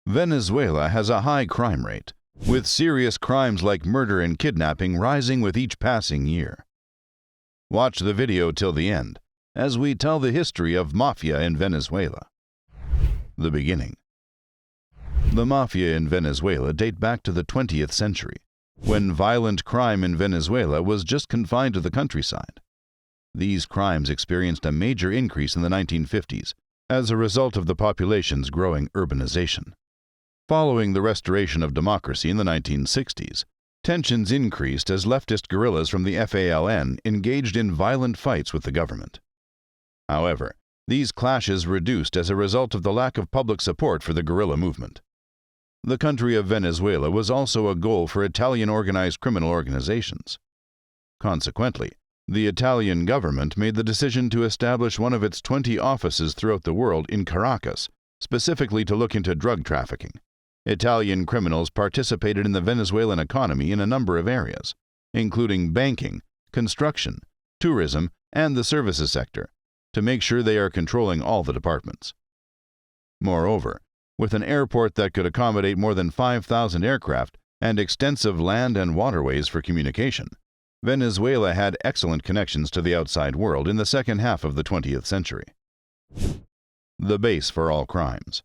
Venezuela has a high crime rate, with serious crimes like murder and kidnapping rising with each passing year. Watch the video till the end, as we tell the history of mafia in Venezuela. The beginning. The mafia in Venezuela date back to the 20th century, when violent crime in Venezuela was just confined to the countryside. These crimes experienced a major increase in the 1950s as a result of the population's growing urbanization. Following the restoration of democracy in the 1960s, tensions increased as leftist guerrillas from the FALN engaged in violent fights with the government. However, these clashes reduced as a result of the lack of public support for the guerrilla movement. The country of Venezuela was also a goal for Italian organized criminal organizations. Consequently, the Italian government made the decision to establish one of its 20 offices throughout the world in Caracas, specifically to look into drug trafficking. Italian criminals participated in the Venezuelan economy in a number of areas, including banking, construction, tourism, and the services sector, to make sure they are controlling all the departments. Moreover, with an airport that could accommodate more than 5,000 aircraft and extensive land and waterways for communication, Venezuela had excellent connections to the outside world in the second half of the 20th century. The base for all crimes.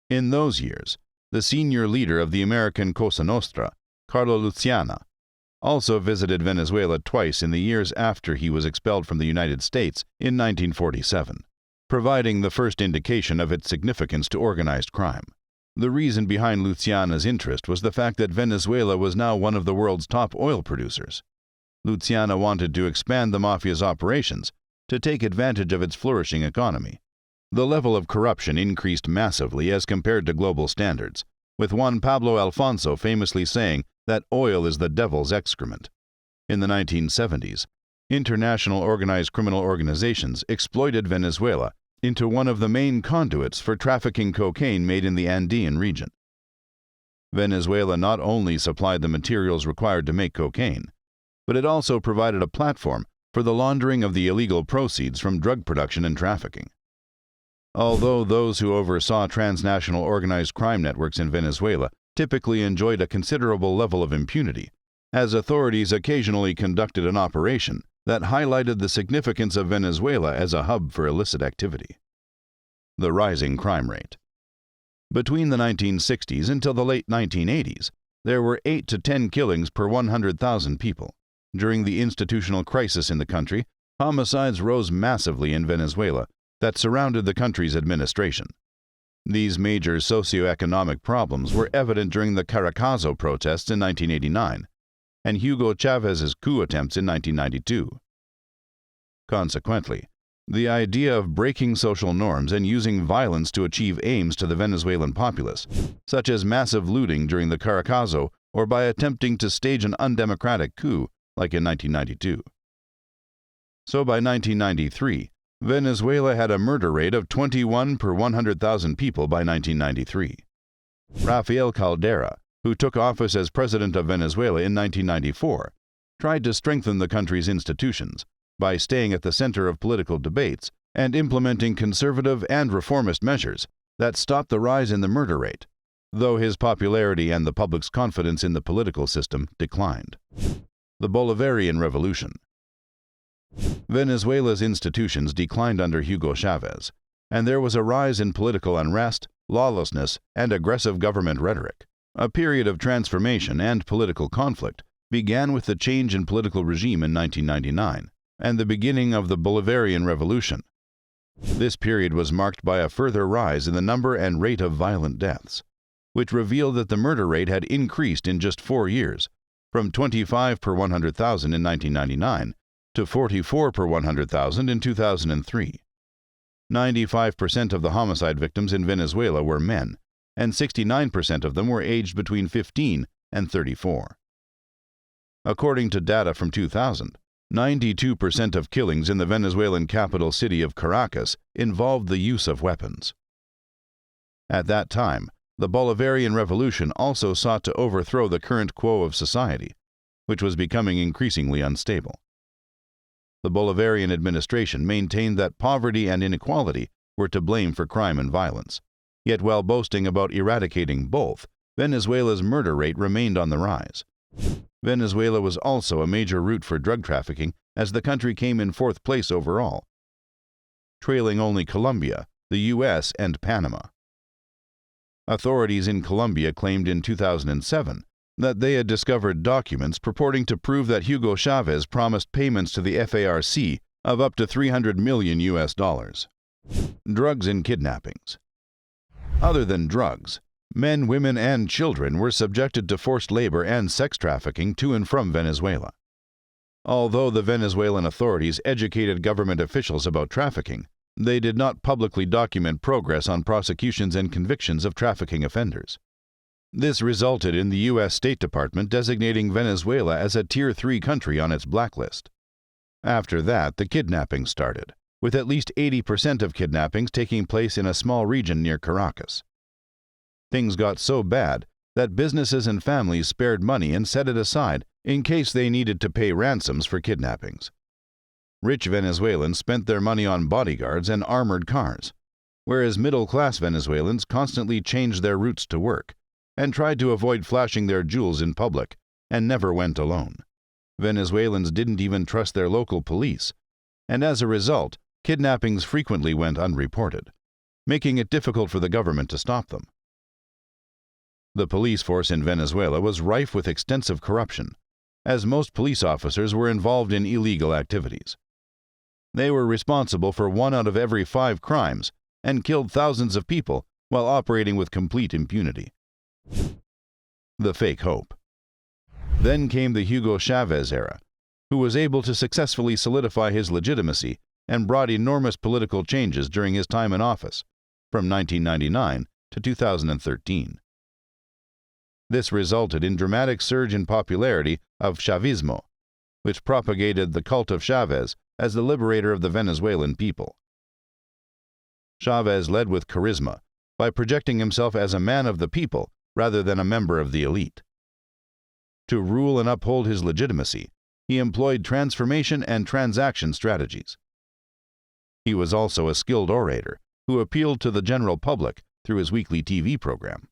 In those years, the senior leader of the American Cosa Nostra, Carlo Luciana, also visited Venezuela twice in the years after he was expelled from the United States in 1947, providing the first indication of its significance to organized crime. The reason behind Luciana's interest was the fact that Venezuela was now one of the world's top oil producers. Luciana wanted to expand the mafia's operations to take advantage of its flourishing economy. The level of corruption increased massively as compared to global standards, with Juan Pablo Alfonso famously saying that oil is the devil's excrement. In the 1970s, international organized criminal organizations exploited Venezuela into one of the main conduits for trafficking cocaine made in the Andean region. Venezuela not only supplied the materials required to make cocaine, but it also provided a platform for the laundering of the illegal proceeds from drug production and trafficking. Although those who oversaw transnational organized crime networks in Venezuela typically enjoyed a considerable level of impunity, as authorities occasionally conducted an operation that highlighted the significance of Venezuela as a hub for illicit activity. The rising crime rate. Between the 1960s until the late 1980s, there were 8 to 10 killings per 100,000 people. During the institutional crisis in the country, homicides rose massively in Venezuela that surrounded the country's administration. These major socioeconomic problems were evident during the Caracazo protests in 1989 and Hugo Chávez's coup attempts in 1992. Consequently, the idea of breaking social norms and using violence to achieve aims to the Venezuelan populace, such as massive looting during the Caracazo or by attempting to stage an undemocratic coup like in 1992. So by 1993, Venezuela had a murder rate of 21 per 100,000 people by 1993. Rafael Caldera, who took office as president of Venezuela in 1994, tried to strengthen the country's institutions by staying at the center of political debates and implementing conservative and reformist measures that stopped the rise in the murder rate, though his popularity and the public's confidence in the political system declined. The Bolivarian Revolution. Venezuela's institutions declined under Hugo Chávez, and there was a rise in political unrest, lawlessness, and aggressive government rhetoric. A period of transformation and political conflict began with the change in political regime in 1999 and the beginning of the Bolivarian Revolution. This period was marked by a further rise in the number and rate of violent deaths, which revealed that the murder rate had increased in just 4 years, from 25 per 100,000 in 1999 to 44 per 100,000 in 2003. 95% of the homicide victims in Venezuela were men, and 69% of them were aged between 15 and 34. According to data from 2000, 92% of killings in the Venezuelan capital city of Caracas involved the use of weapons. At that time, the Bolivarian Revolution also sought to overthrow the current quo of society, which was becoming increasingly unstable. The Bolivarian administration maintained that poverty and inequality were to blame for crime and violence, Yet while boasting about eradicating both, Venezuela's murder rate remained on the rise. Venezuela was also a major route for drug trafficking, as the country came in 4th place overall, trailing only Colombia, the U.S., and Panama. Authorities in Colombia claimed in 2007 that they had discovered documents purporting to prove that Hugo Chavez promised payments to the FARC of up to $300 million. Drugs and kidnappings. Other than drugs, men, women, and children were subjected to forced labor and sex trafficking to and from Venezuela. Although the Venezuelan authorities educated government officials about trafficking, they did not publicly document progress on prosecutions and convictions of trafficking offenders. This resulted in the U.S. State Department designating Venezuela as a Tier 3 country on its blacklist. After that, the kidnapping started, with at least 80% of kidnappings taking place in a small region near Caracas. Things got so bad that businesses and families spared money and set it aside in case they needed to pay ransoms for kidnappings. Rich Venezuelans spent their money on bodyguards and armored cars, whereas middle-class Venezuelans constantly changed their routes to work and tried to avoid flashing their jewels in public and never went alone. Venezuelans didn't even trust their local police, and as a result, kidnappings frequently went unreported, making it difficult for the government to stop them. The police force in Venezuela was rife with extensive corruption, as most police officers were involved in illegal activities. They were responsible for 1 out of every 5 crimes and killed thousands of people while operating with complete impunity. The fake hope. Then came the Hugo Chavez era, who was able to successfully solidify his legitimacy and brought enormous political changes during his time in office, from 1999 to 2013. This resulted in dramatic surge in popularity of Chavismo, which propagated the cult of Chavez as the liberator of the Venezuelan people. Chavez led with charisma by projecting himself as a man of the people rather than a member of the elite. To rule and uphold his legitimacy, he employed transformation and transaction strategies. He was also a skilled orator who appealed to the general public through his weekly TV program.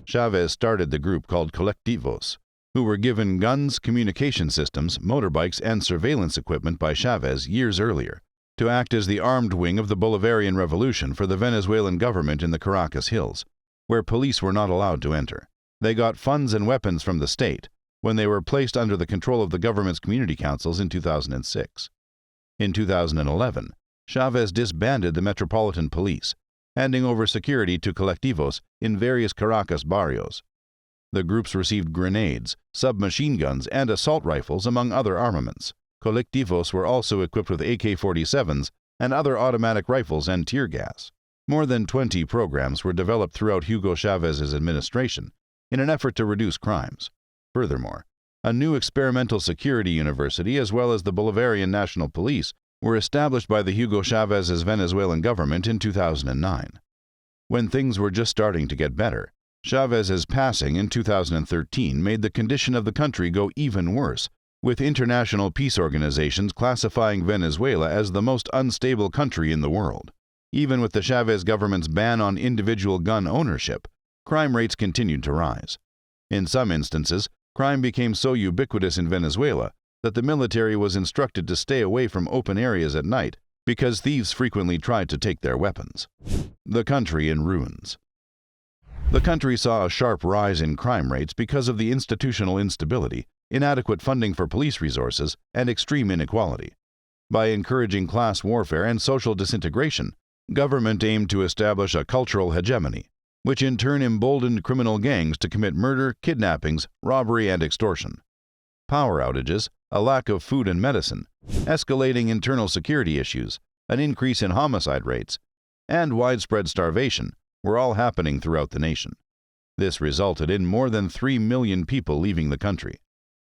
Chavez started the group called Colectivos, who were given guns, communication systems, motorbikes, and surveillance equipment by Chavez years earlier to act as the armed wing of the Bolivarian Revolution for the Venezuelan government in the Caracas Hills, where police were not allowed to enter. They got funds and weapons from the state when they were placed under the control of the government's community councils in 2006. In 2011, Chavez disbanded the Metropolitan Police, handing over security to Colectivos in various Caracas barrios. The groups received grenades, submachine guns, and assault rifles, among other armaments. Colectivos were also equipped with AK-47s and other automatic rifles and tear gas. More than 20 programs were developed throughout Hugo Chavez's administration in an effort to reduce crimes. Furthermore, a new experimental security university as well as the Bolivarian National Police were established by the Hugo Chavez's Venezuelan government in 2009. When things were just starting to get better, Chavez's passing in 2013 made the condition of the country go even worse, with international peace organizations classifying Venezuela as the most unstable country in the world. Even with the Chavez government's ban on individual gun ownership, crime rates continued to rise. In some instances, crime became so ubiquitous in Venezuela that the military was instructed to stay away from open areas at night because thieves frequently tried to take their weapons. The country in ruins. The country saw a sharp rise in crime rates because of the institutional instability, inadequate funding for police resources, and extreme inequality. By encouraging class warfare and social disintegration, government aimed to establish a cultural hegemony, which in turn emboldened criminal gangs to commit murder, kidnappings, robbery, and extortion. Power outages, a lack of food and medicine, escalating internal security issues, an increase in homicide rates, and widespread starvation were all happening throughout the nation. This resulted in more than 3 million people leaving the country,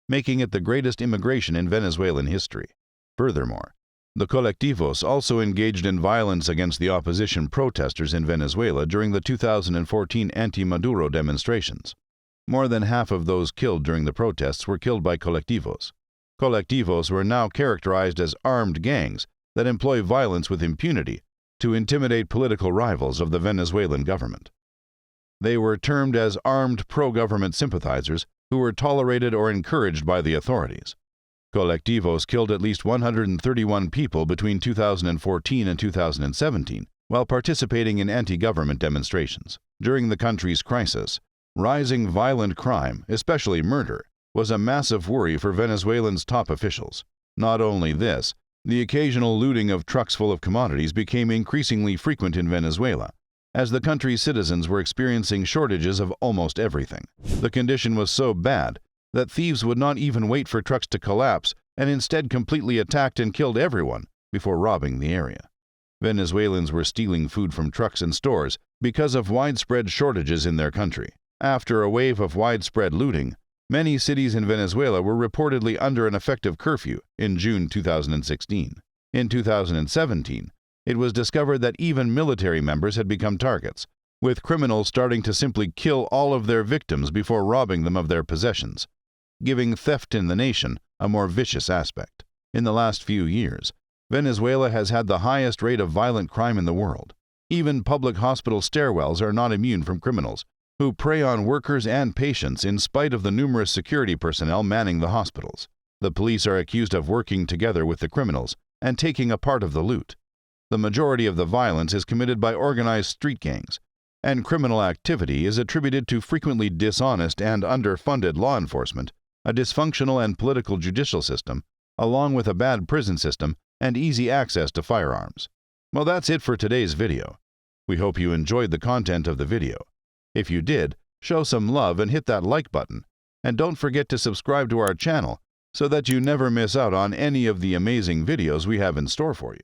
making it the greatest immigration in Venezuelan history. Furthermore, the Colectivos also engaged in violence against the opposition protesters in Venezuela during the 2014 anti-Maduro demonstrations. More than half of those killed during the protests were killed by Colectivos. Colectivos were now characterized as armed gangs that employ violence with impunity to intimidate political rivals of the Venezuelan government. They were termed as armed pro-government sympathizers who were tolerated or encouraged by the authorities. Colectivos killed at least 131 people between 2014 and 2017 while participating in anti-government demonstrations. During the country's crisis, rising violent crime, especially murder, was a massive worry for Venezuelans' top officials. Not only this, the occasional looting of trucks full of commodities became increasingly frequent in Venezuela, as the country's citizens were experiencing shortages of almost everything. The condition was so bad that thieves would not even wait for trucks to collapse and instead completely attacked and killed everyone before robbing the area. Venezuelans were stealing food from trucks and stores because of widespread shortages in their country. After a wave of widespread looting, many cities in Venezuela were reportedly under an effective curfew in June 2016. In 2017, it was discovered that even military members had become targets, with criminals starting to simply kill all of their victims before robbing them of their possessions, giving theft in the nation a more vicious aspect. In the last few years, Venezuela has had the highest rate of violent crime in the world. Even public hospital stairwells are not immune from criminals, who prey on workers and patients in spite of the numerous security personnel manning the hospitals. The police are accused of working together with the criminals and taking a part of the loot. The majority of the violence is committed by organized street gangs, and criminal activity is attributed to frequently dishonest and underfunded law enforcement, a dysfunctional and political judicial system, along with a bad prison system and easy access to firearms. Well, that's it for today's video. We hope you enjoyed the content of the video. If you did, show some love and hit that like button. And don't forget to subscribe to our channel so that you never miss out on any of the amazing videos we have in store for you.